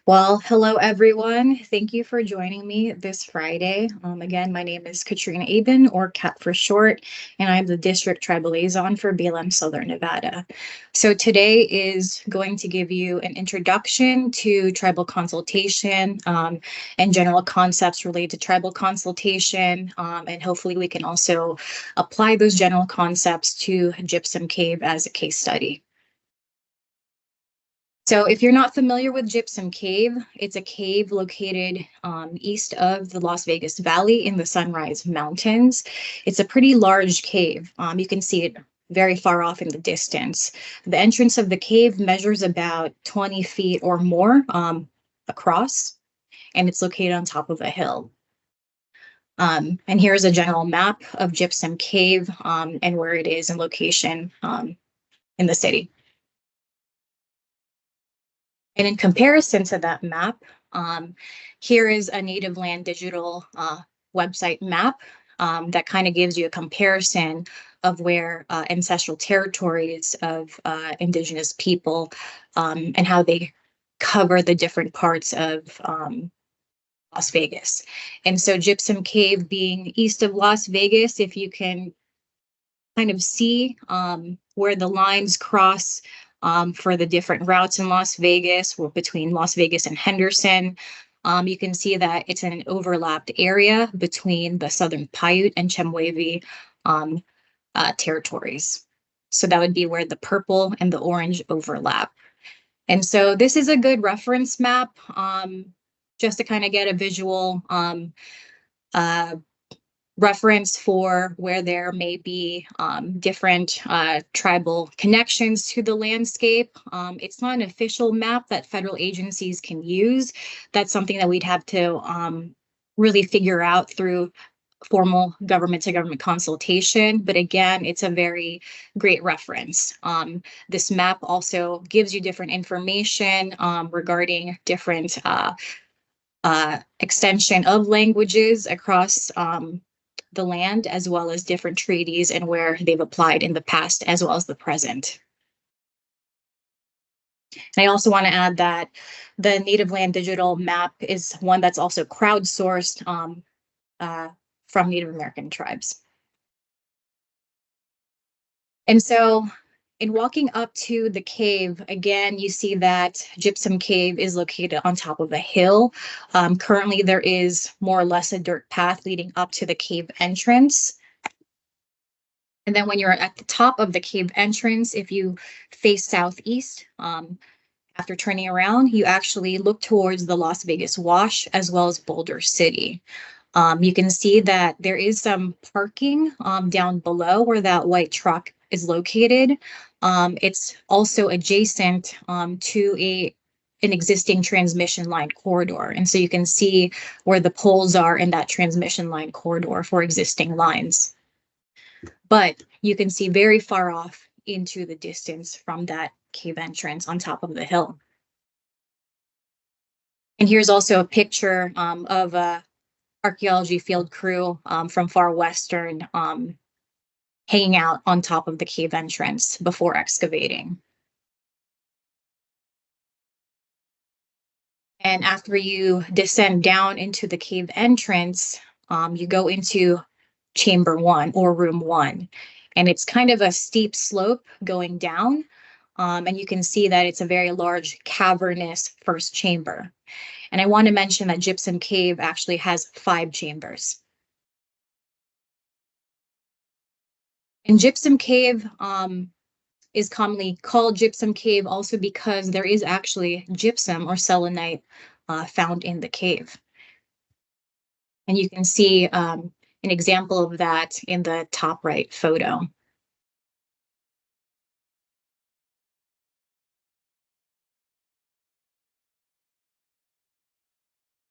Well, hello everyone. Thank you for joining me this Friday. Again, my name is Kathrina Aben, or Kat for short, and I'm the District Tribal Liaison for BLM Southern Nevada. So today is going to give you an introduction to tribal consultation and general concepts related to tribal consultation, and hopefully we can also apply those general concepts to Gypsum Cave as a case study. So if you're not familiar with Gypsum Cave, it's a cave located east of the Las Vegas Valley in the Sunrise Mountains. It's a pretty large cave. You can see it very far off in the distance. The entrance of the cave measures about 20 feet or more across, and it's located on top of a hill. And here's a general map of Gypsum Cave and where it is in location in the city. And in comparison to that map, here is a native land digital website map that kind of gives you a comparison of where ancestral territories of indigenous people and how they cover the different parts of Las Vegas. And so Gypsum Cave being east of Las Vegas, if you can kind of see where the lines cross for the different routes in Las Vegas, or between Las Vegas and Henderson. You can see that it's an overlapped area between the Southern Paiute and Chemehuevi territories. So that would be where the purple and the orange overlap. And so this is a good reference map just to kind of get a visual reference for where there may be different tribal connections to the landscape. It's not an official map that federal agencies can use. That's something that we'd have to really figure out through formal government-to-government consultation. But again, it's a very great reference. This map also gives you different information regarding different extension of languages across the land, as well as different treaties and where they've applied in the past, as well as the present. And I also want to add that the Native Land Digital Map is one that's also crowdsourced from Native American tribes. And so in walking up to the cave, again, you see that Gypsum Cave is located on top of a hill. Currently, there is more or less a dirt path leading up to the cave entrance. And then when you're at the top of the cave entrance, if you face southeast, after turning around, you actually look towards the Las Vegas Wash as well as Boulder City. You can see that there is some parking down below where that white truck is located. It's also adjacent to an existing transmission line corridor. And so you can see where the poles are in that transmission line corridor for existing lines. But you can see very far off into the distance from that cave entrance on top of the hill. And here's also a picture of a archaeology field crew from Far Western hanging out on top of the cave entrance before excavating. And after you descend down into the cave entrance, you go into chamber 1 or room 1. And it's kind of a steep slope going down. And you can see that it's a very large cavernous first chamber. And I want to mention that Gypsum Cave actually has 5 chambers. And Gypsum Cave is commonly called Gypsum Cave also because there is actually gypsum or selenite found in the cave. And you can see an example of that in the top right photo.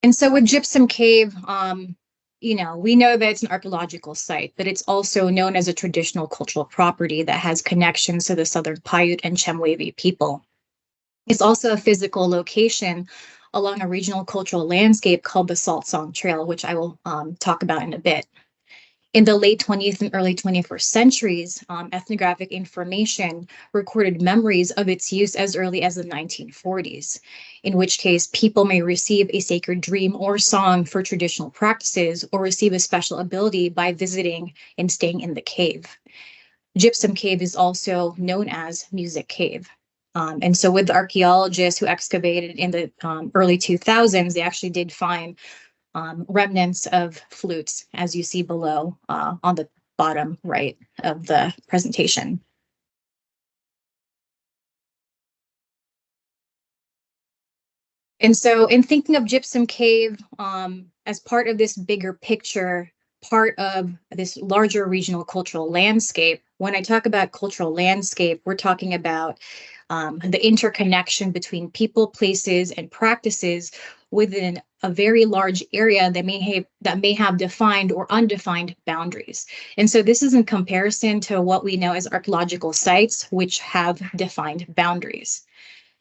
And so with Gypsum Cave, we know that it's an archaeological site, but it's also known as a traditional cultural property that has connections to the Southern Paiute and Chemehuevi people. It's also a physical location along a regional cultural landscape called the Salt Song Trail, which I will talk about in a bit. In the late 20th and early 21st centuries, ethnographic information recorded memories of its use as early as the 1940s, in which case people may receive a sacred dream or song for traditional practices or receive a special ability by visiting and staying in the cave. Gypsum Cave is also known as Music Cave. And so with the archaeologists who excavated in the early 2000s, they actually did find remnants of flutes, as you see below on the bottom right of the presentation. And so in thinking of Gypsum Cave as part of this bigger picture, part of this larger regional cultural landscape, when I talk about cultural landscape, we're talking about the interconnection between people, places, and practices within a very large area that may have defined or undefined boundaries. And so this is in comparison to what we know as archaeological sites, which have defined boundaries.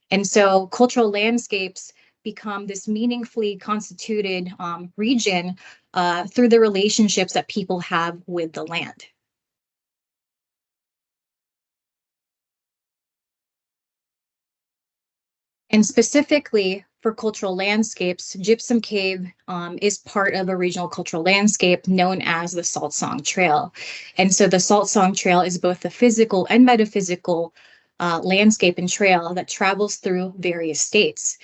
And so cultural landscapes become this meaningfully constituted region through the relationships that people have with the land. And specifically for cultural landscapes, Gypsum Cave is part of a regional cultural landscape known as the Salt Song Trail. And so the Salt Song Trail is both the physical and metaphysical landscape and trail that travels through various states.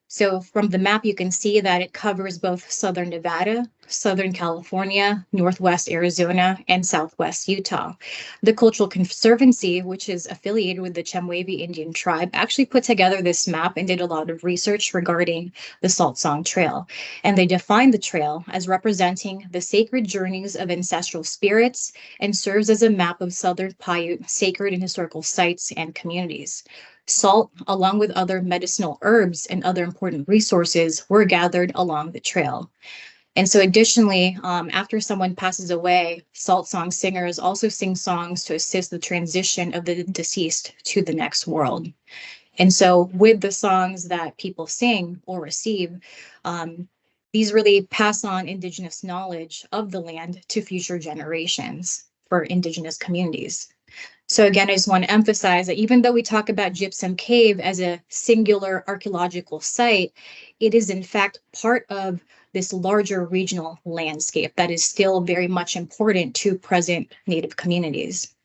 So from the map, you can see that it covers both southern Nevada, southern California, northwest Arizona, and southwest Utah. The Cultural Conservancy, which is affiliated with the Chemehuevi Indian tribe, actually put together this map and did a lot of research regarding the Salt Song Trail. And they defined the trail as representing the sacred journeys of ancestral spirits and serves as a map of Southern Paiute sacred and historical sites and communities. Salt, along with other medicinal herbs and other important resources, were gathered along the trail. And so additionally, after someone passes away, salt song singers also sing songs to assist the transition of the deceased to the next world. And so with the songs that people sing or receive, these really pass on Indigenous knowledge of the land to future generations for Indigenous communities. So again, I just want to emphasize that even though we talk about Gypsum Cave as a singular archaeological site, it is in fact part of this larger regional landscape that is still very much important to present Native communities.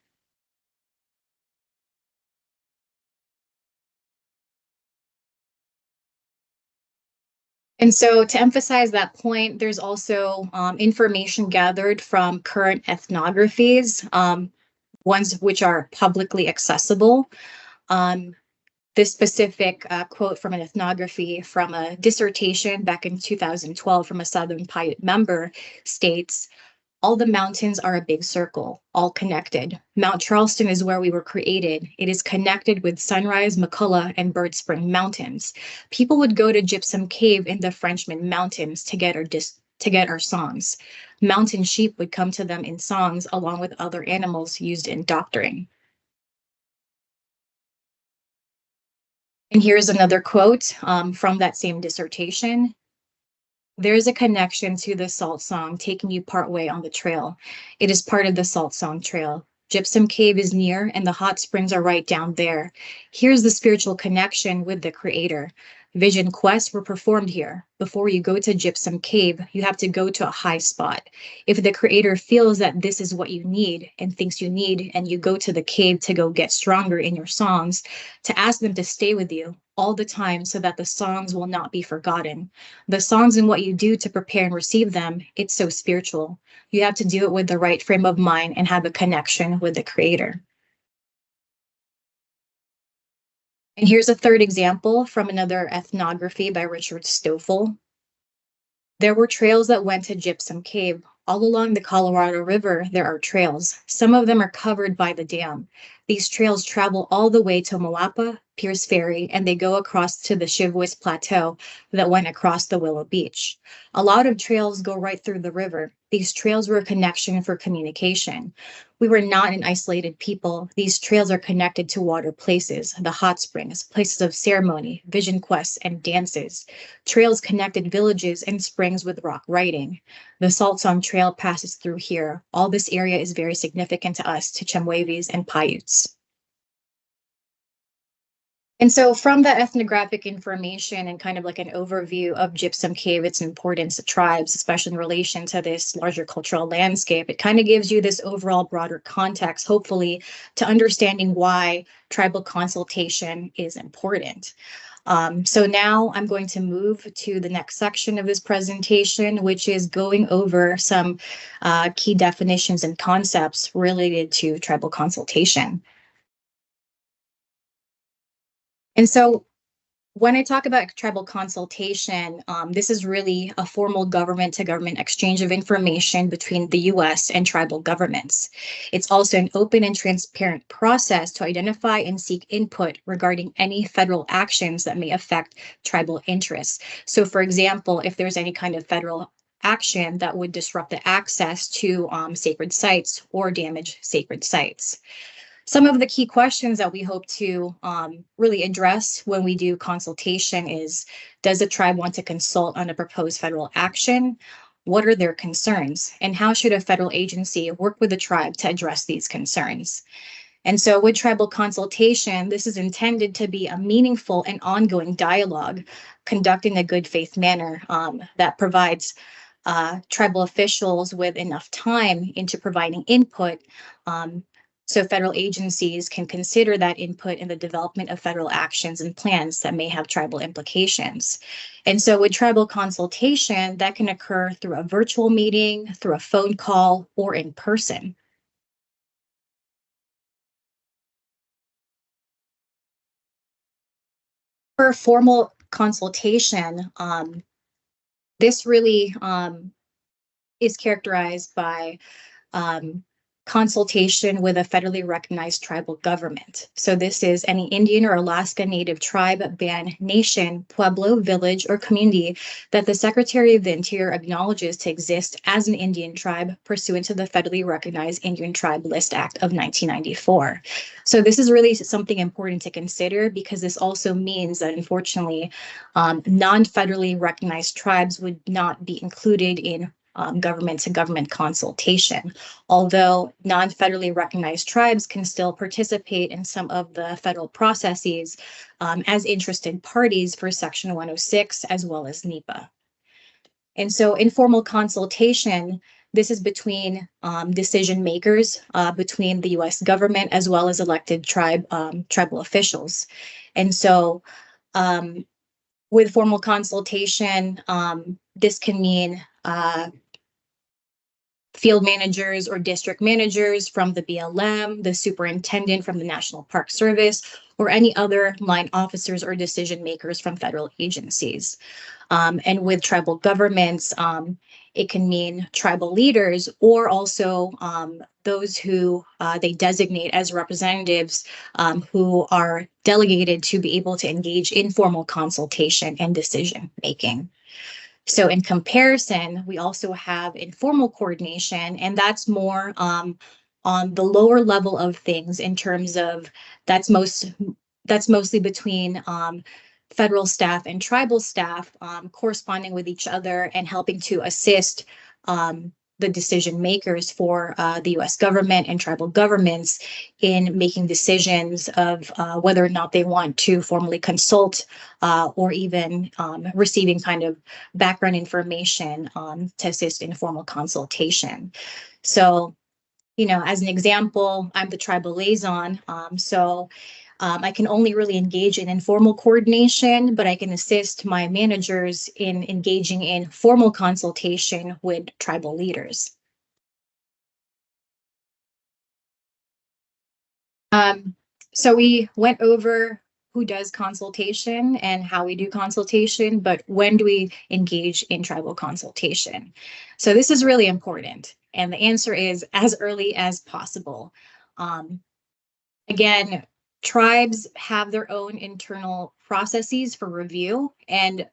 And so to emphasize that point, there's also information gathered from current ethnographies, ones which are publicly accessible. This specific quote from an ethnography from a dissertation back in 2012 from a Southern Paiute member states, all the mountains are a big circle, all connected. Mount Charleston is where we were created. It is connected with Sunrise, McCullough, and Bird Spring Mountains. People would go to Gypsum Cave in the Frenchman Mountains to get our songs. Mountain sheep would come to them in songs along with other animals used in doctoring. And here's another quote from that same dissertation. There is a connection to the Salt Song taking you partway on the trail. It is part of the Salt Song Trail. Gypsum Cave is near and the hot springs are right down there. Here's the spiritual connection with the Creator. Vision quests were performed here. Before you go to Gypsum Cave, you have to go to a high spot. If the Creator feels that this is what you need and thinks you need, and you go to the cave to go get stronger in your songs, to ask them to stay with you all the time so that the songs will not be forgotten. The songs and what you do to prepare and receive them, it's so spiritual. You have to do it with the right frame of mind and have a connection with the Creator. And here's a third example from another ethnography by Richard Stoffel. There were trails that went to Gypsum Cave. All along the Colorado River, there are trails. Some of them are covered by the dam. These trails travel all the way to Moapa, Pierce Ferry, and they go across to the Chivwis Plateau that went across the Willow Beach. A lot of trails go right through the river. These trails were a connection for communication. We were not an isolated people. These trails are connected to water places, the hot springs, places of ceremony, vision quests, and dances. Trails connected villages and springs with rock writing. The Saltson Trail passes through here. All this area is very significant to us, to Chemehuevis and Paiutes. And so from that ethnographic information and kind of like an overview of Gypsum Cave, its importance to tribes, especially in relation to this larger cultural landscape, it kind of gives you this overall broader context, hopefully, to understanding why tribal consultation is important. So now I'm going to move to the next section of this presentation, which is going over some key definitions and concepts related to tribal consultation. And so when I talk about tribal consultation, this is really a formal government-to-government exchange of information between the US and tribal governments. It's also an open and transparent process to identify and seek input regarding any federal actions that may affect tribal interests. So for example, if there's any kind of federal action that would disrupt the access to sacred sites or damage sacred sites. Some of the key questions that we hope to really address when we do consultation is, does the tribe want to consult on a proposed federal action? What are their concerns? And how should a federal agency work with the tribe to address these concerns? And so with tribal consultation, this is intended to be a meaningful and ongoing dialogue conducted in a good faith manner that provides tribal officials with enough time into providing input so federal agencies can consider that input in the development of federal actions and plans that may have tribal implications. And so with tribal consultation, that can occur through a virtual meeting, through a phone call, or in person. For formal consultation, this really is characterized by consultation with a federally recognized tribal government. So this is any Indian or Alaska Native tribe, band, nation, pueblo, village, or community that the Secretary of the Interior acknowledges to exist as an Indian tribe pursuant to the federally recognized Indian Tribe List Act of 1994. So this is really something important to consider because this also means that unfortunately, non-federally recognized tribes would not be included in government-to-government consultation, although non-federally recognized tribes can still participate in some of the federal processes as interested parties for Section 106 as well as NEPA. And so informal consultation, this is between decision makers, between the US government as well as elected tribal officials. And so with formal consultation, this can mean field managers or district managers from the BLM, the superintendent from the National Park Service, or any other line officers or decision makers from federal agencies. And with tribal governments, it can mean tribal leaders or also those who they designate as representatives who are delegated to be able to engage in formal consultation and decision making. So in comparison, we also have informal coordination, and that's more on the lower level of things in terms of that's mostly between federal staff and tribal staff corresponding with each other and helping to assist the decision makers for the US government and tribal governments in making decisions of whether or not they want to formally consult or even receiving kind of background information to assist in formal consultation. So, you know, as an example, I'm the tribal liaison. I can only really engage in informal coordination, but I can assist my managers in engaging in formal consultation with tribal leaders. So we went over who does consultation and how we do consultation, but when do we engage in tribal consultation? So this is really important. And the answer is as early as possible. Again, tribes have their own internal processes for review, and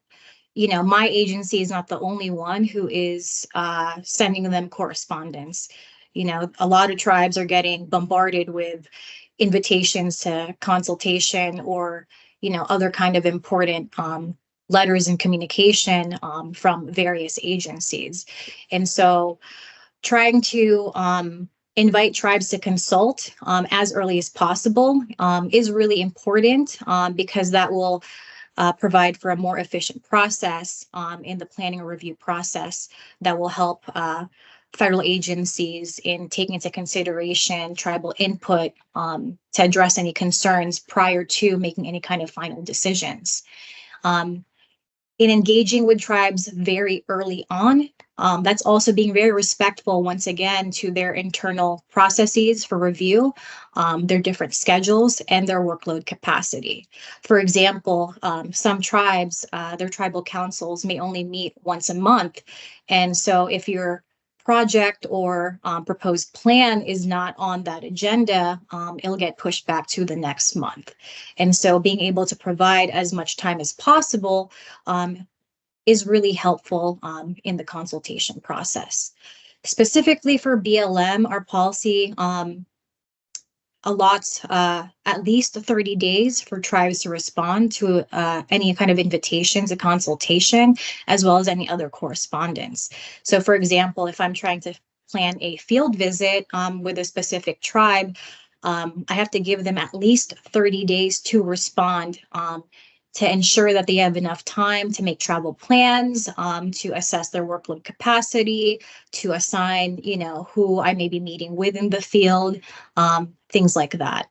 my agency is not the only one who is sending them correspondence. A lot of tribes are getting bombarded with invitations to consultation or, other kind of important letters and communication from various agencies. And so trying to invite tribes to consult as early as possible is really important because that will provide for a more efficient process in the planning and review process that will help federal agencies in taking into consideration tribal input to address any concerns prior to making any kind of final decisions. Um, in engaging with tribes very early on. That's also being very respectful, once again, to their internal processes for review, their different schedules, and their workload capacity. For example, some tribes, their tribal councils may only meet once a month. And so if your project or proposed plan is not on that agenda, it'll get pushed back to the next month. And so being able to provide as much time as possible is really helpful in the consultation process. Specifically for BLM, our policy allots at least 30 days for tribes to respond to any kind of invitation to consultation, as well as any other correspondence. So for example, if I'm trying to plan a field visit with a specific tribe, I have to give them at least 30 days to respond to ensure that they have enough time to make travel plans, to assess their workload capacity, to assign, who I may be meeting with in the field, things like that.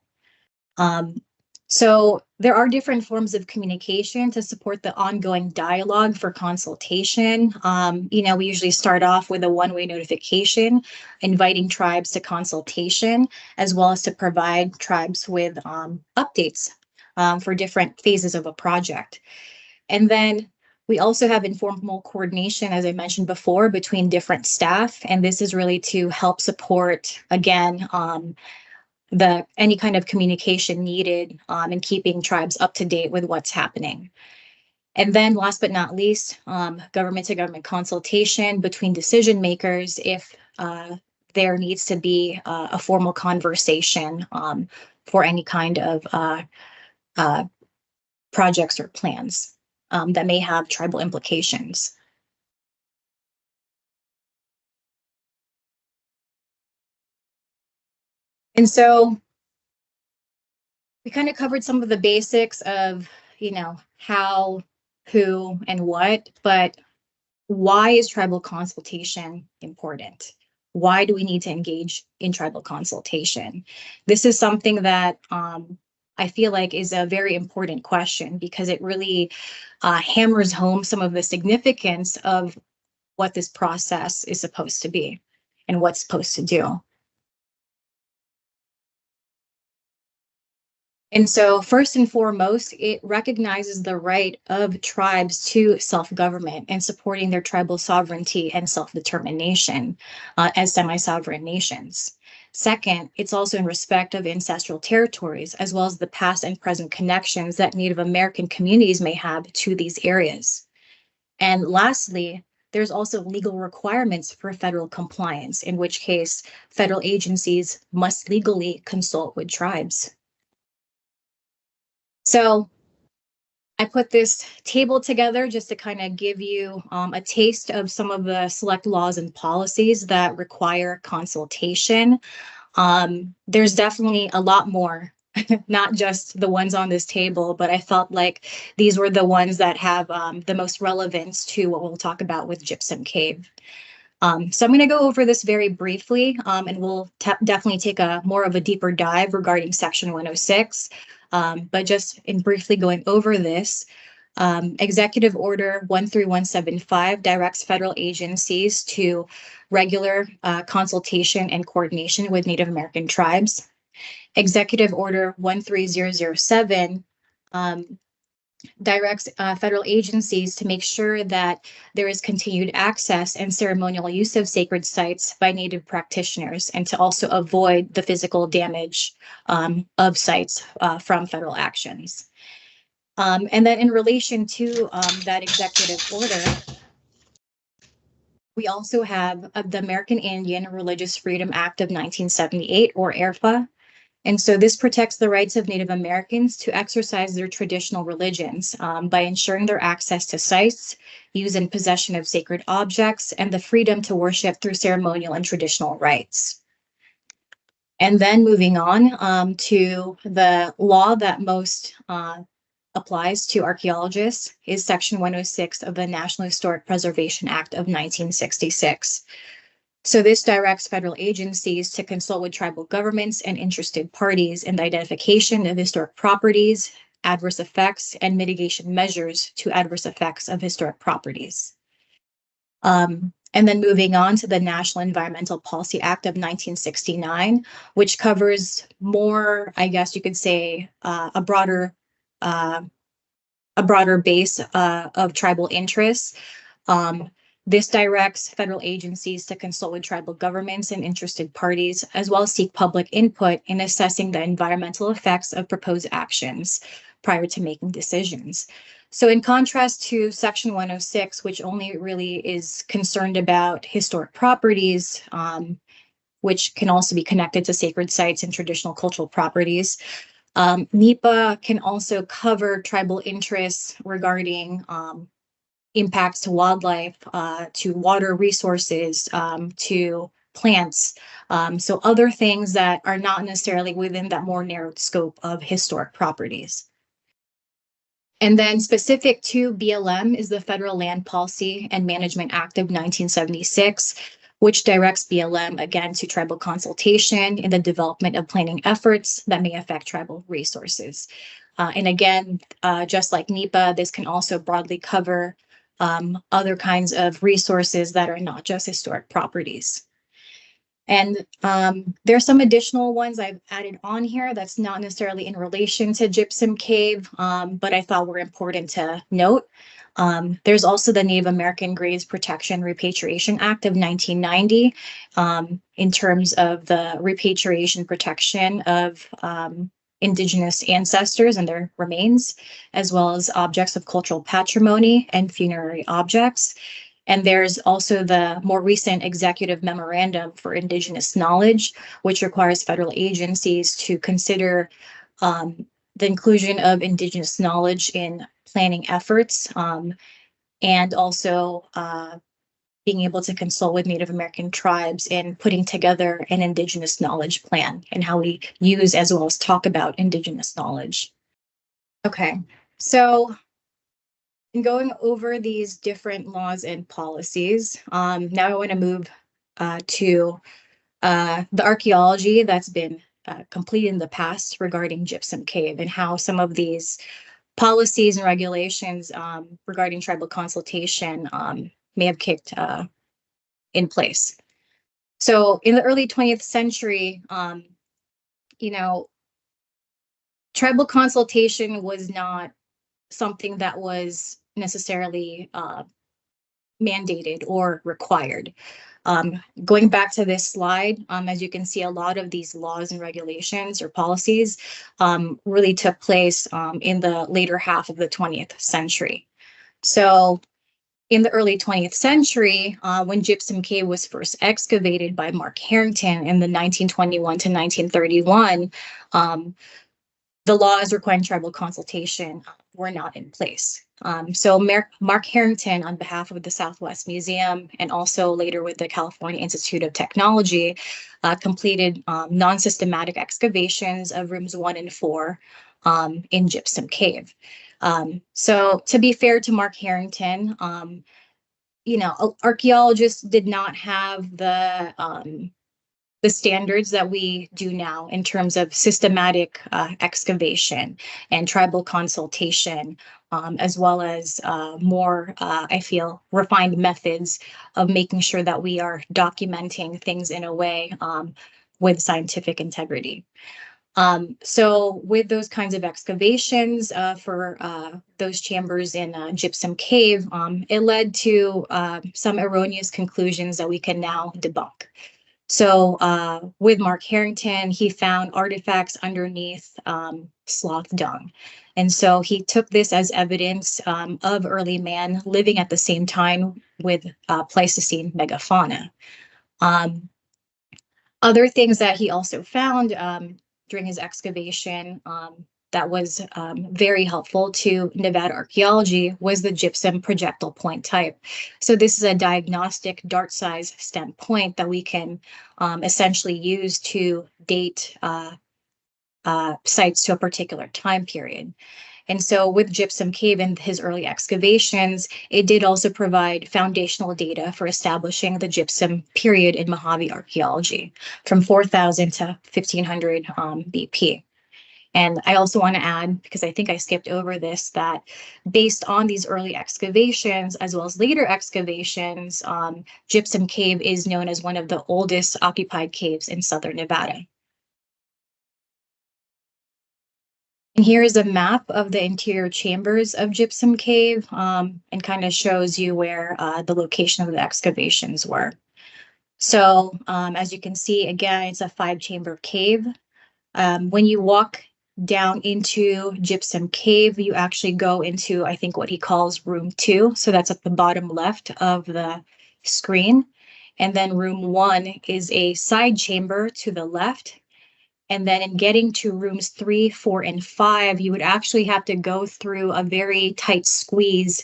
So there are different forms of communication to support the ongoing dialogue for consultation. We usually start off with a one-way notification, inviting tribes to consultation, as well as to provide tribes with updates for different phases of a project. And then we also have informal coordination, as I mentioned before, between different staff. And this is really to help support, again, any kind of communication needed in keeping tribes up to date with what's happening. And then last but not least, government to government consultation between decision makers if there needs to be a formal conversation for any kind of projects or plans that may have tribal implications. And so we kind of covered some of the basics of, how, who, and what, but why is tribal consultation important? Why do we need to engage in tribal consultation? This is something that I feel like is a very important question because it really hammers home some of the significance of what this process is supposed to be and what's supposed to do. And so, first and foremost, it recognizes the right of tribes to self-government and supporting their tribal sovereignty and self-determination as semi-sovereign nations. Second, it's also in respect of ancestral territories, as well as the past and present connections that Native American communities may have to these areas. And lastly, there's also legal requirements for federal compliance, in which case federal agencies must legally consult with tribes. So I put this table together just to kind of give you a taste of some of the select laws and policies that require consultation. There's definitely a lot more, not just the ones on this table, but I felt like these were the ones that have the most relevance to what we'll talk about with Gypsum Cave. So I'm going to go over this very briefly, and we'll definitely take a more of a deeper dive regarding Section 106. But just in briefly going over this, Executive Order 13175 directs federal agencies to regular consultation and coordination with Native American tribes. Executive Order 13007 directs federal agencies to make sure that there is continued access and ceremonial use of sacred sites by Native practitioners, and to also avoid the physical damage of sites from federal actions. And then in relation to that executive order, we also have the American Indian Religious Freedom Act of 1978, or ARFA. And so this protects the rights of Native Americans to exercise their traditional religions by ensuring their access to sites, use and possession of sacred objects, and the freedom to worship through ceremonial and traditional rites. And then moving on to the law that most applies to archaeologists is Section 106 of the National Historic Preservation Act of 1966. So this directs federal agencies to consult with tribal governments and interested parties in the identification of historic properties, adverse effects, and mitigation measures to adverse effects of historic properties. And then moving on to the National Environmental Policy Act of 1969, which covers more, I guess you could say, a broader base of tribal interests. This directs federal agencies to consult with tribal governments and interested parties, as well as seek public input in assessing the environmental effects of proposed actions prior to making decisions. So in contrast to Section 106, which only really is concerned about historic properties, which can also be connected to sacred sites and traditional cultural properties, NEPA can also cover tribal interests regarding impacts to wildlife, to water resources, to plants. So other things that are not necessarily within that more narrowed scope of historic properties. And then specific to BLM is the Federal Land Policy and Management Act of 1976, which directs BLM again to tribal consultation in the development of planning efforts that may affect tribal resources. And again, just like NEPA, this can also broadly cover other kinds of resources that are not just historic properties. And there's some additional ones I've added on here that's not necessarily in relation to Gypsum Cave, but I thought were important to note. There's also the Native American Graves Protection Repatriation Act of 1990 in terms of the repatriation protection of Indigenous ancestors and their remains, as well as objects of cultural patrimony and funerary objects. And there's also the more recent Executive Memorandum for Indigenous Knowledge, which requires federal agencies to consider the inclusion of Indigenous knowledge in planning efforts, and also being able to consult with Native American tribes in putting together an Indigenous knowledge plan and how we use as well as talk about Indigenous knowledge. Okay, so in going over these different laws and policies, now I want to move to the archaeology that's been completed in the past regarding Gypsum Cave and how some of these policies and regulations regarding tribal consultation may have kicked in place. So in the early 20th century, tribal consultation was not something that was necessarily mandated or required. Going back to this slide, as you can see, a lot of these laws and regulations or policies really took place in the later half of the 20th century. So in the early 20th century, when Gypsum Cave was first excavated by Mark Harrington in the 1921 to 1931, the laws requiring tribal consultation were not in place. So Mark Harrington, on behalf of the Southwest Museum and also later with the California Institute of Technology, completed non-systematic excavations of rooms 1 and 4 in Gypsum Cave. So to be fair to Mark Harrington, archaeologists did not have the standards that we do now in terms of systematic excavation and tribal consultation, as well as more, I feel, refined methods of making sure that we are documenting things in a way with scientific integrity. So with those kinds of excavations for those chambers in Gypsum Cave, it led to some erroneous conclusions that we can now debunk. So with Mark Harrington, he found artifacts underneath sloth dung. And so he took this as evidence of early man living at the same time with Pleistocene megafauna. Um, Other things that he also found during his excavation that was very helpful to Nevada archaeology was the gypsum projectile point type. So this is a diagnostic dart size stem point that we can essentially use to date sites to a particular time period. And so with Gypsum Cave and his early excavations, it did also provide foundational data for establishing the gypsum period in Mojave archaeology from 4000 to 1500 BP. And I also want to add, because I think I skipped over this, that based on these early excavations, as well as later excavations, Gypsum Cave is known as one of the oldest occupied caves in southern Nevada. And here is a map of the interior chambers of Gypsum Cave and kind of shows you where the location of the excavations were. So as you can see, again, it's a 5-chamber cave. When you walk down into Gypsum Cave, you actually go into, I think, what he calls room 2. So that's at the bottom left of the screen. And then room 1 is a side chamber to the left. And then in getting to rooms 3, 4, and 5, you would actually have to go through a very tight squeeze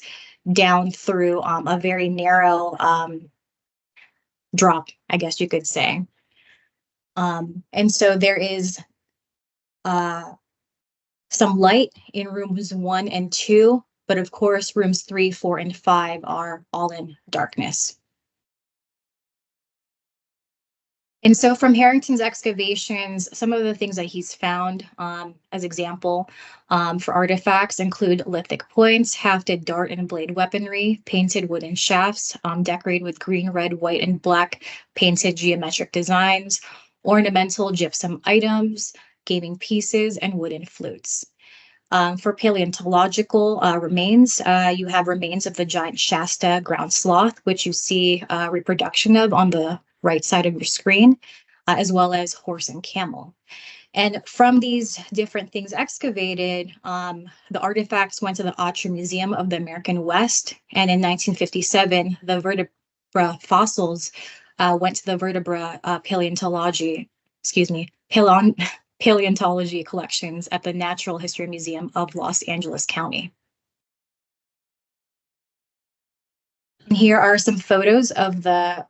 down through a very narrow drop, I guess you could say. And so there is some light in rooms 1 and 2, but of course, rooms 3, 4, and 5 are all in darkness. And so from Harrington's excavations, some of the things that he's found as example for artifacts include lithic points, hafted dart and blade weaponry, painted wooden shafts decorated with green, red, white, and black painted geometric designs, ornamental gypsum items, gaming pieces, and wooden flutes. For paleontological remains, you have remains of the giant Shasta ground sloth, which you see reproduction of on the right side of your screen, as well as horse and camel. And from these different things excavated, the artifacts went to the Autry Museum of the American West. And in 1957, the vertebra fossils went to the vertebra paleontology collections at the Natural History Museum of Los Angeles County. And here are some photos of the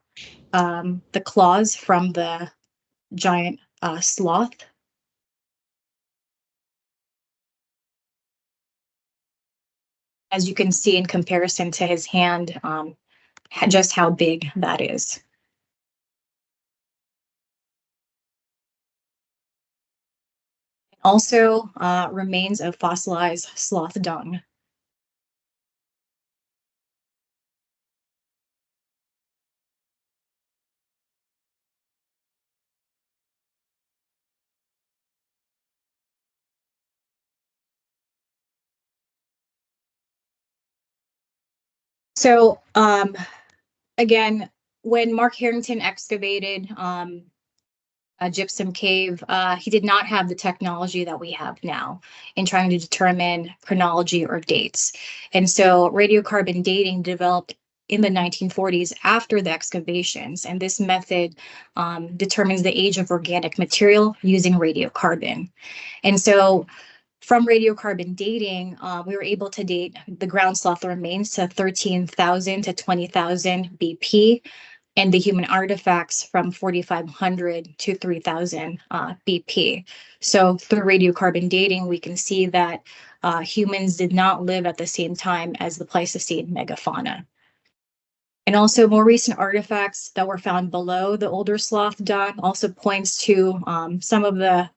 claws from the giant sloth. As you can see in comparison to his hand, just how big that is. Also, remains of fossilized sloth dung. So again, when Mark Harrington excavated Gypsum Cave, he did not have the technology that we have now in trying to determine chronology or dates. And so radiocarbon dating developed in the 1940s after the excavations. And this method determines the age of organic material using radiocarbon. And so from radiocarbon dating, we were able to date the ground sloth remains to 13,000 to 20,000 BP, and the human artifacts from 4,500 to 3,000 BP. So through radiocarbon dating, we can see that humans did not live at the same time as the Pleistocene megafauna. And also more recent artifacts that were found below the older sloth dung also points to some of the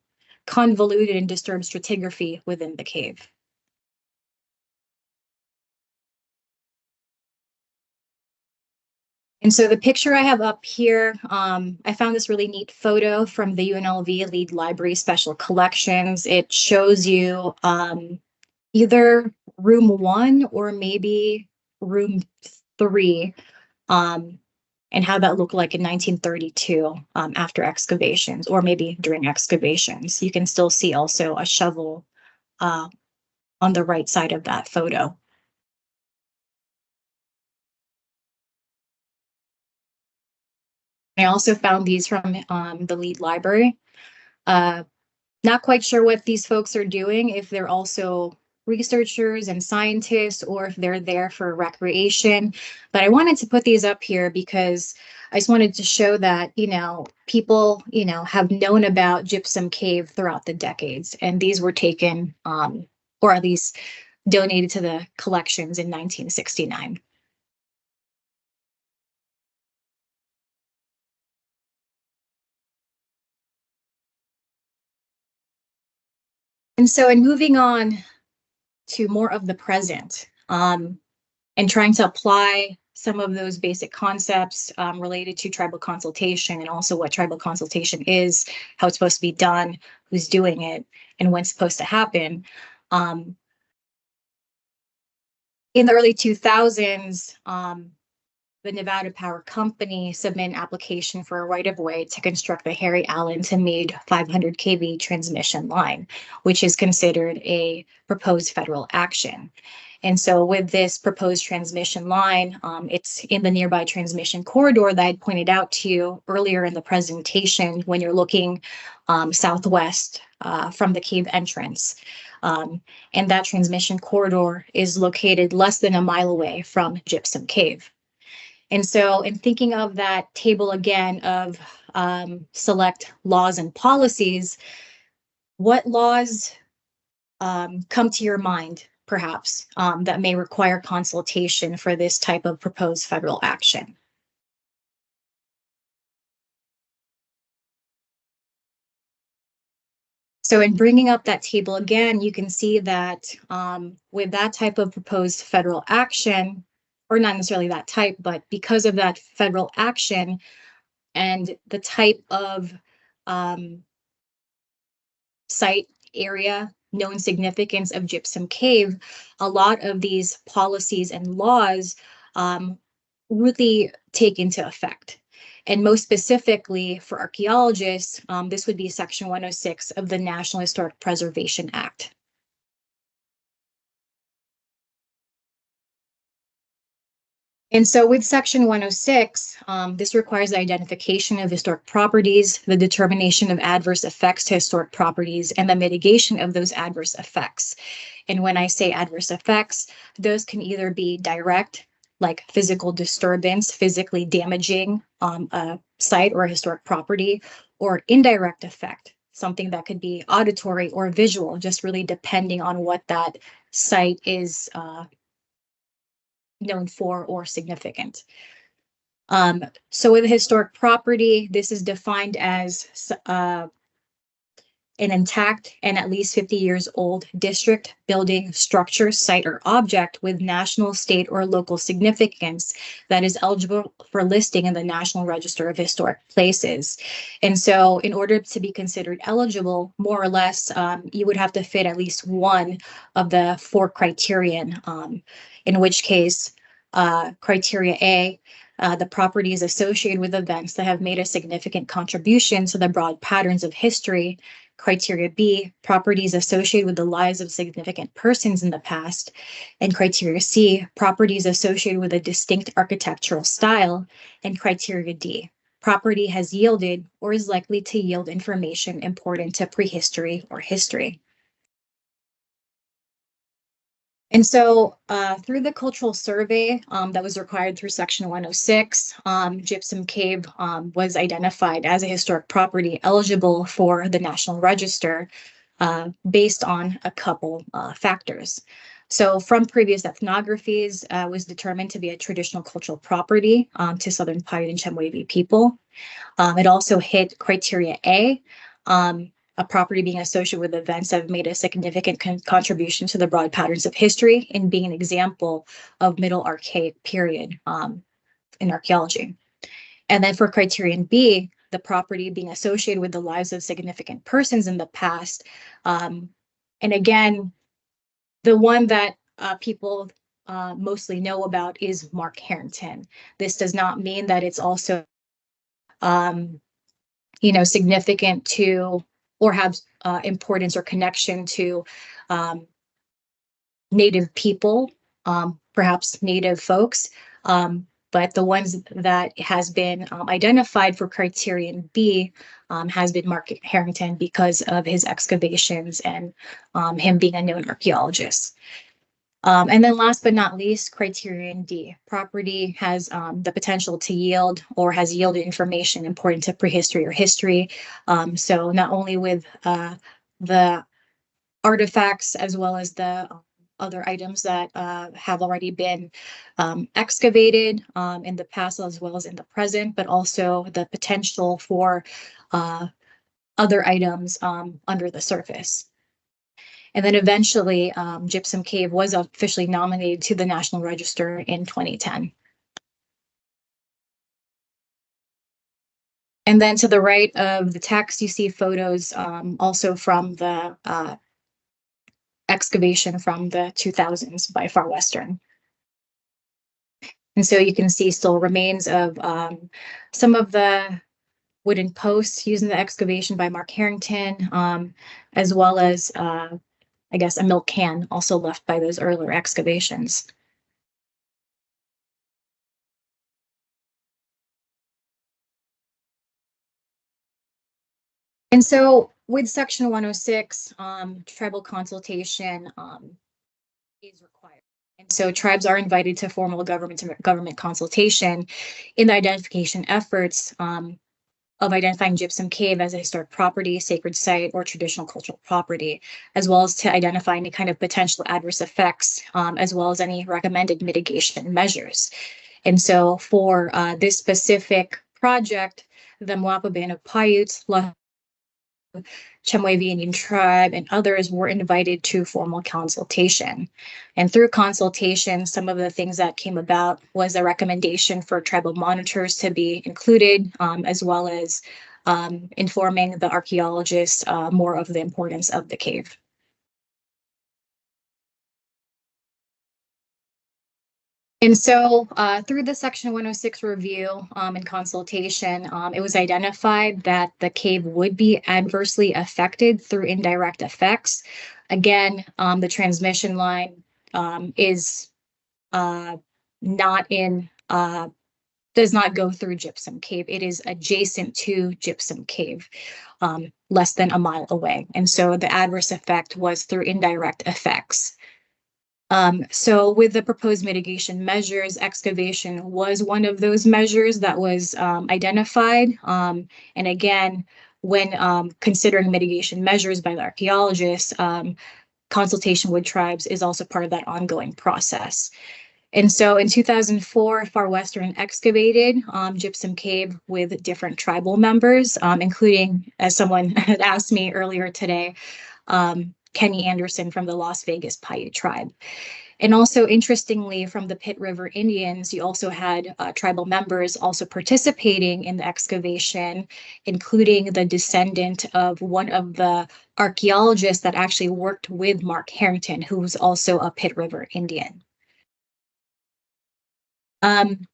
convoluted and disturbed stratigraphy within the cave. And so the picture I have up here, I found this really neat photo from the UNLV Lead Library Special Collections. It shows you either room 1 or maybe room 3, um, and how that looked like in 1932 after excavations, or maybe during excavations. You can still see also a shovel uh, on the right side of that photo. I also found these from the Lead Library. Uh, Not quite sure what these folks are doing, if they're also researchers and scientists or if they're there for recreation. But I wanted to put these up here because I just wanted to show that, people, have known about Gypsum Cave throughout the decades. And these were taken, or at least donated to the collections in 1969. And so in moving on to more of the present, and trying to apply some of those basic concepts related to tribal consultation, and also what tribal consultation is, how it's supposed to be done, who's doing it, and when it's supposed to happen. Um, in the early 2000s, the Nevada Power Company submitted an application for a right-of-way to construct the Harry Allen to Meade 500 kV transmission line, which is considered a proposed federal action. And so with this proposed transmission line, it's in the nearby transmission corridor that I'd pointed out to you earlier in the presentation when you're looking southwest from the cave entrance. And that transmission corridor is located less than a mile away from Gypsum Cave. And so in thinking of that table again of select laws and policies, what laws come to your mind, perhaps, that may require consultation for this type of proposed federal action? So in bringing up that table again, you can see that with that type of proposed federal action, or not necessarily that type, but because of that federal action and the type of site area, known significance of Gypsum Cave, a lot of these policies and laws really take into effect. And most specifically for archaeologists, this would be Section 106 of the National Historic Preservation Act. And so with Section 106, this requires the identification of historic properties, the determination of adverse effects to historic properties, and the mitigation of those adverse effects. And when I say adverse effects, those can either be direct, like physical disturbance, physically damaging a site or a historic property, or indirect effect, something that could be auditory or visual, just really depending on what that site is known for or significant. So with a historic property, this is defined as an intact and at least 50 years old district, building, structure, site, or object with national, state, or local significance that is eligible for listing in the National Register of Historic Places. And so in order to be considered eligible, more or less, you would have to fit at least one of the 4 criterion, in which case criteria A, the properties associated with events that have made a significant contribution to the broad patterns of history. Criteria B, properties associated with the lives of significant persons in the past. And criteria C, properties associated with a distinct architectural style. And criteria D, property has yielded or is likely to yield information important to prehistory or history. And so through the cultural survey that was required through Section 106, Gypsum Cave was identified as a historic property eligible for the National Register based on a couple factors. So from previous ethnographies, was determined to be a traditional cultural property to Southern Paiute and Chemehuevi people. It also hit criteria A, a property being associated with events that have made a significant contribution to the broad patterns of history and being an example of Middle Archaic period in archaeology. And then for criterion B, the property being associated with the lives of significant persons in the past. And again, the one that people mostly know about is Mark Harrington. This does not mean that it's also, significant to or have importance or connection to Native people, perhaps Native folks. But the ones that has been identified for criterion B has been Mark Harrington because of his excavations and him being a known archaeologist. And then last but not least, criterion D, property has the potential to yield or has yielded information important to prehistory or history. So not only with the artifacts as well as the other items that have already been excavated in the past as well as in the present, but also the potential for other items under the surface. And then eventually, Gypsum Cave was officially nominated to the National Register in 2010. And then to the right of the text, you see photos also from the excavation from the 2000s by Far Western. And so you can see still remains of some of the wooden posts used in the excavation by Mark Harrington, as well as, I guess, a milk can also left by those earlier excavations. And so with Section 106, tribal consultation is required. And so tribes are invited to formal government consultation in the identification efforts of identifying Gypsum Cave as a historic property, sacred site, or traditional cultural property, as well as to identify any kind of potential adverse effects, as well as any recommended mitigation measures. And so for this specific project, the Mwapaban of Paiute, Chemehuevi Indian tribe, and others were invited to formal consultation. And through consultation, some of the things that came about was a recommendation for tribal monitors to be included, as well as informing the archaeologists more of the importance of the cave. And so through the Section 106 review and consultation, it was identified that the cave would be adversely affected through indirect effects. Again, the transmission line is not in, does not go through Gypsum Cave. It is adjacent to Gypsum Cave, less than a mile away. And so the adverse effect was through indirect effects. So with the proposed mitigation measures, excavation was one of those measures that was identified. And again, when considering mitigation measures by the archaeologists, consultation with tribes is also part of that ongoing process. And so in 2004, Far Western excavated Gypsum Cave with different tribal members, including, as someone had asked me earlier today, Kenny Anderson from the Las Vegas Paiute tribe. And also, interestingly, from the Pit River Indians, you also had tribal members also participating in the excavation, including the descendant of one of the archaeologists that actually worked with Mark Harrington, who was also a Pit River Indian. And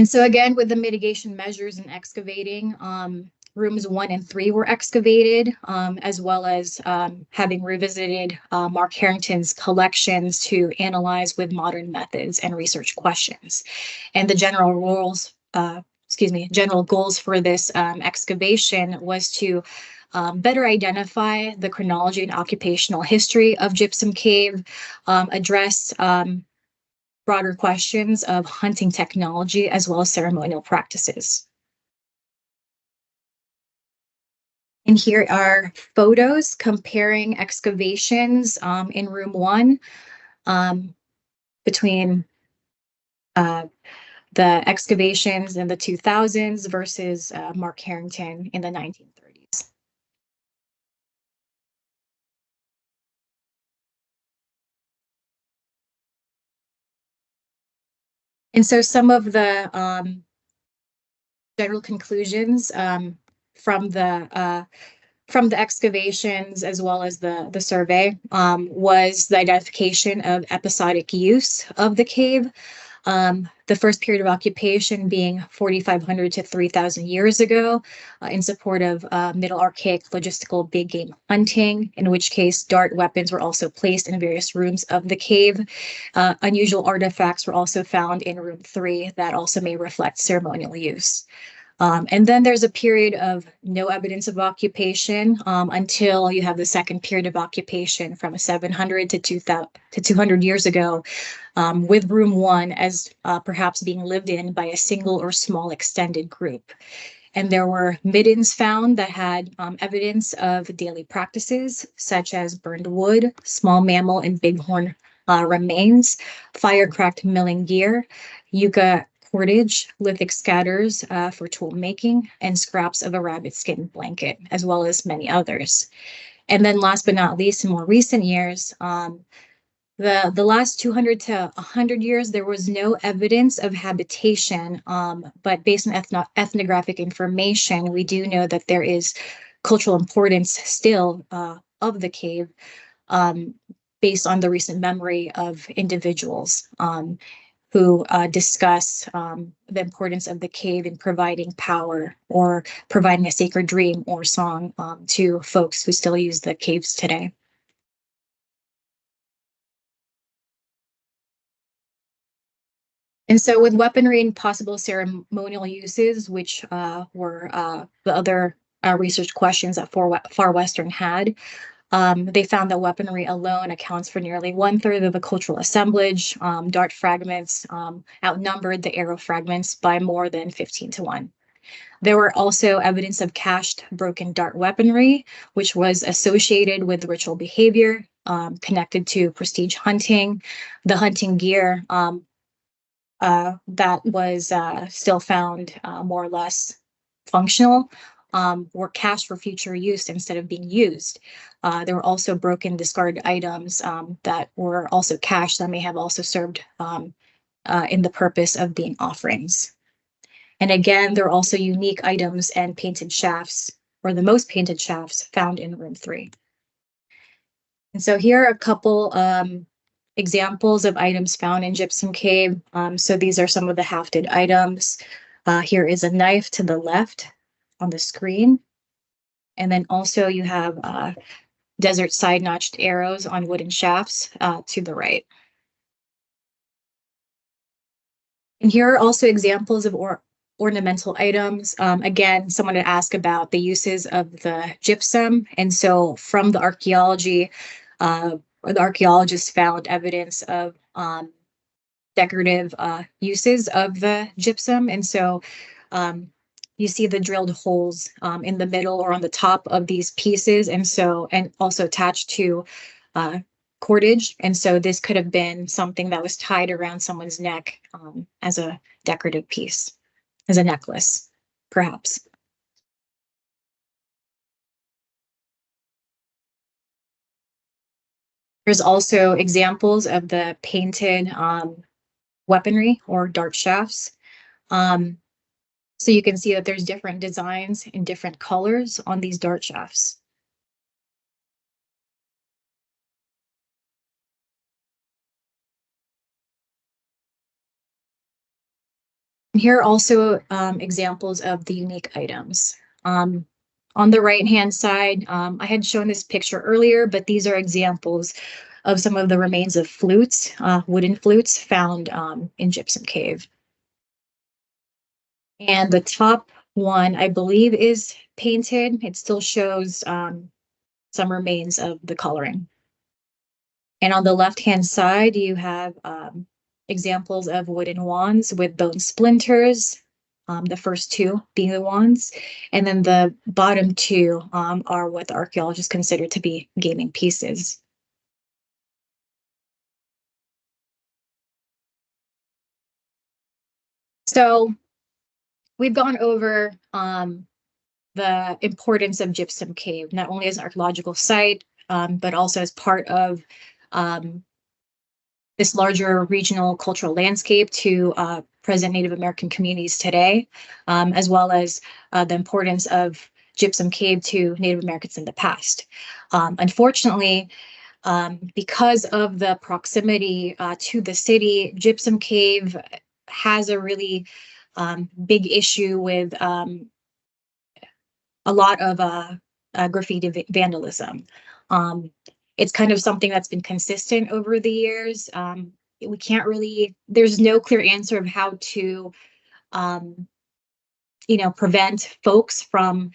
so again, with the mitigation measures and excavating, rooms 1 and 3 were excavated, as well as having revisited Mark Harrington's collections to analyze with modern methods and research questions. And the general goals for this excavation was to better identify the chronology and occupational history of Gypsum Cave, address broader questions of hunting technology as well as ceremonial practices. And here are photos comparing excavations in room 1 between the excavations in the 2000s versus Mark Harrington in the 1930s. And so some of the general conclusions from the excavations as well as the survey was the identification of episodic use of the cave. The first period of occupation being 4,500 to 3,000 years ago, in support of Middle Archaic logistical big game hunting, in which case dart weapons were also placed in various rooms of the cave. Unusual artifacts were also found in room 3 that also may reflect ceremonial use. And then there's a period of no evidence of occupation until you have the second period of occupation from 700 to 200 years ago, with room 1 as perhaps being lived in by a single or small extended group. And there were middens found that had evidence of daily practices, such as burned wood, small mammal and bighorn remains, fire-cracked milling gear, yucca cordage, lithic scatters for tool making, and scraps of a rabbit skin blanket, as well as many others. And then last but not least, in more recent years, the last 200 to 100 years, there was no evidence of habitation, but based on ethnographic information, we do know that there is cultural importance still of the cave, based on the recent memory of individuals who discuss the importance of the cave in providing power or providing a sacred dream or song to folks who still use the caves today. And so with weaponry and possible ceremonial uses, which were the other research questions that Far Western had, they found that weaponry alone accounts for nearly 1/3 of the cultural assemblage. Dart fragments outnumbered the arrow fragments by more than 15 to 1. There were also evidence of cached broken dart weaponry, which was associated with ritual behavior connected to prestige hunting. The hunting gear that was still found more or less functional were cached for future use instead of being used. There were also broken discarded items that were also cached that may have also served in the purpose of being offerings. And again, there are also unique items and painted shafts, or the most painted shafts, found in room 3. And so here are a couple examples of items found in Gypsum Cave. So these are some of the hafted items. Here is a knife to the left on the screen. And then also you have desert side notched arrows on wooden shafts to the right. And here are also examples of ornamental items. Again, someone had asked about the uses of the gypsum. And so from the archaeology, the archaeologists found evidence of decorative uses of the gypsum. And so you see the drilled holes in the middle or on the top of these pieces. And also attached to cordage. And so this could have been something that was tied around someone's neck as a decorative piece, as a necklace, perhaps. There's also examples of the painted weaponry or dart shafts. So you can see that there's different designs in different colors on these dart shafts. Here are also examples of the unique items. On the right-hand side, I had shown this picture earlier, but these are examples of some of the remains of flutes, wooden flutes found in Gypsum Cave. And the top one, I believe, is painted. It still shows some remains of the coloring. And on the left-hand side, you have examples of wooden wands with bone splinters, the first 2 being the wands. And then the bottom 2 are what the archaeologists consider to be gaming pieces. So we've gone over the importance of Gypsum Cave, not only as an archaeological site, but also as part of this larger regional cultural landscape to present Native American communities today, as well as the importance of Gypsum Cave to Native Americans in the past. Unfortunately, because of the proximity to the city, Gypsum Cave has a really big issue with a lot of graffiti vandalism. It's kind of something that's been consistent over the years. We can't really, there's no clear answer of how to, prevent folks from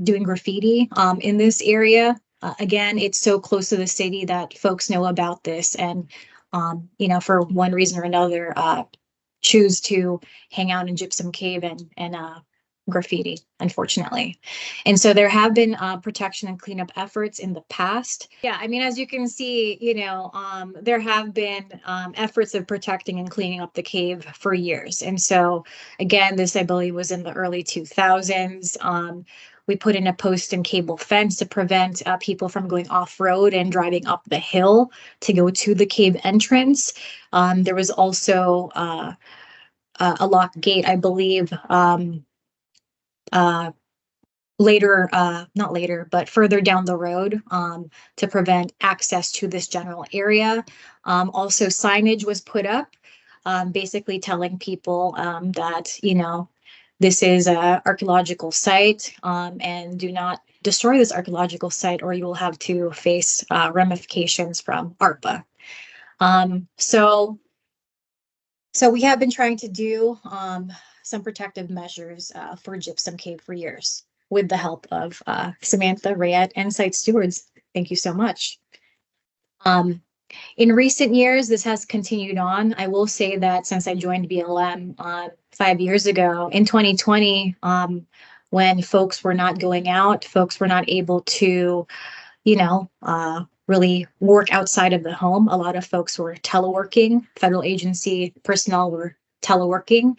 doing graffiti in this area. Again, it's so close to the city that folks know about this and, for one reason or another, choose to hang out in Gypsum Cave and graffiti, unfortunately. And so there have been protection and cleanup efforts in the past. Yeah, I mean, as you can see, there have been efforts of protecting and cleaning up the cave for years. And so again, this I believe was in the early 2000s. We put in a post and cable fence to prevent people from going off-road and driving up the hill to go to the cave entrance. There was also a lock gate, I believe, later, not later, but further down the road to prevent access to this general area. Also, signage was put up, basically telling people that, this is an archaeological site and do not destroy this archaeological site or you will have to face ramifications from ARPA. So we have been trying to do some protective measures for Gypsum Cave for years with the help of Samantha, Rayette, and site stewards. Thank you so much. In recent years, this has continued on. I will say that since I joined BLM 5 years ago, in 2020, when folks were not going out, folks were not able to, really work outside of the home. A lot of folks were teleworking. Federal agency personnel were teleworking.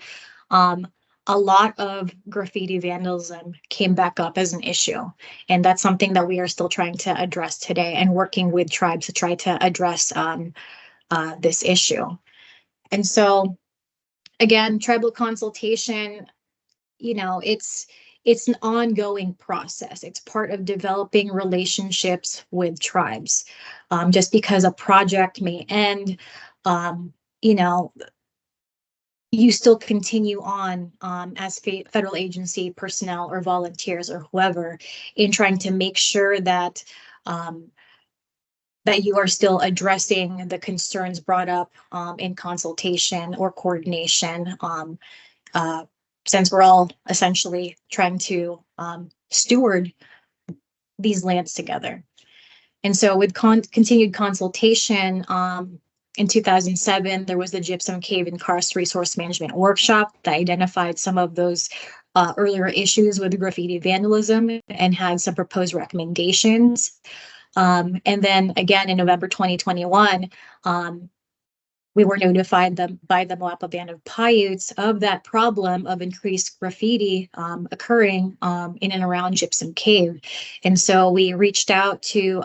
A lot of graffiti vandalism came back up as an issue. And that's something that we are still trying to address today and working with tribes to try to address this issue. And so, again, tribal consultation, it's an ongoing process. It's part of developing relationships with tribes. Just because a project may end, you still continue on as federal agency personnel or volunteers or whoever in trying to make sure that that you are still addressing the concerns brought up in consultation or coordination, since we're all essentially trying to steward these lands together. And so with continued consultation, in 2007, there was the Gypsum Cave and Karst Resource Management Workshop that identified some of those earlier issues with graffiti vandalism and had some proposed recommendations. And then again, in November 2021, we were notified by the Moapa Band of Paiutes of that problem of increased graffiti occurring in and around Gypsum Cave. And so we reached out to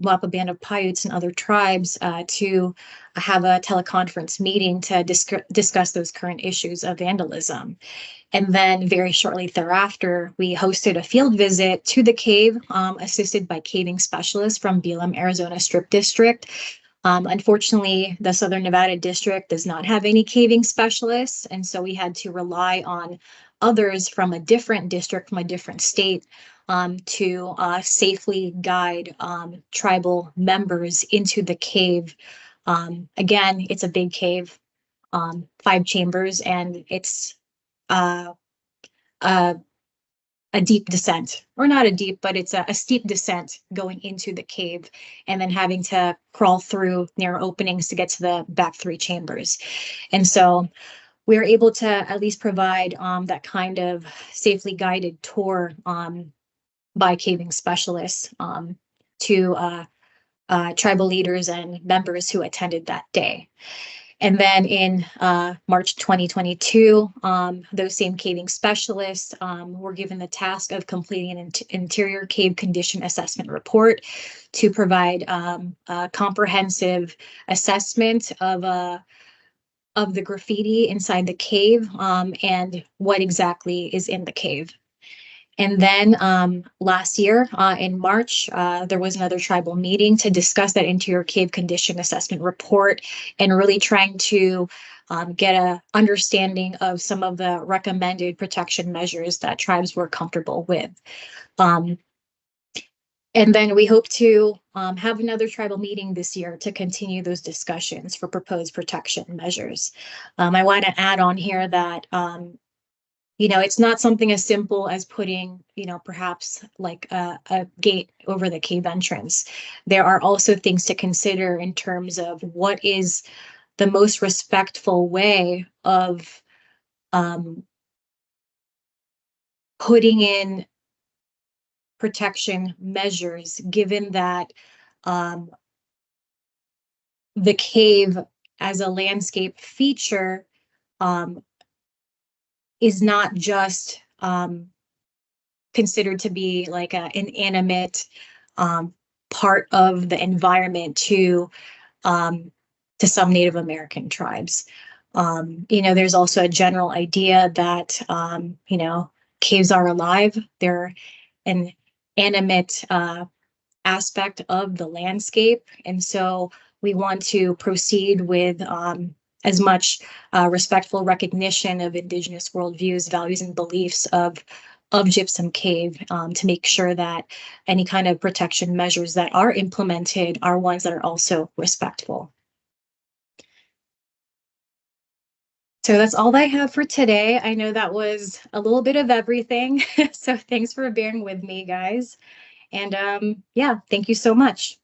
Moapa Band of Paiutes and other tribes to have a teleconference meeting to discuss those current issues of vandalism. And then very shortly thereafter, we hosted a field visit to the cave, assisted by caving specialists from BLM Arizona Strip District. Unfortunately, the Southern Nevada District does not have any caving specialists, and so we had to rely on others from a different district, from a different state, to safely guide tribal members into the cave. Again, it's a big cave, 5 chambers, and it's a deep descent, or not a deep, but it's a steep descent going into the cave and then having to crawl through narrow openings to get to the back 3 chambers. And so we were able to at least provide that kind of safely guided tour by caving specialists to tribal leaders and members who attended that day. And then in March 2022, those same caving specialists were given the task of completing an interior cave condition assessment report to provide a comprehensive assessment of the graffiti inside the cave and what exactly is in the cave. And then last year in March, there was another tribal meeting to discuss that interior cave condition assessment report and really trying to get a understanding of some of the recommended protection measures that tribes were comfortable with. And then we hope to have another tribal meeting this year to continue those discussions for proposed protection measures. I want to add on here that it's not something as simple as putting, perhaps like a gate over the cave entrance. There are also things to consider in terms of what is the most respectful way of putting in protection measures, given that the cave as a landscape feature is not just considered to be like an inanimate part of the environment to some Native American tribes. There's also a general idea that caves are alive. They're an animate aspect of the landscape, and so we want to proceed with as much respectful recognition of Indigenous worldviews, values, and beliefs of Gypsum Cave to make sure that any kind of protection measures that are implemented are ones that are also respectful. So that's all I have for today. I know that was a little bit of everything. So thanks for bearing with me, guys. And yeah, thank you so much.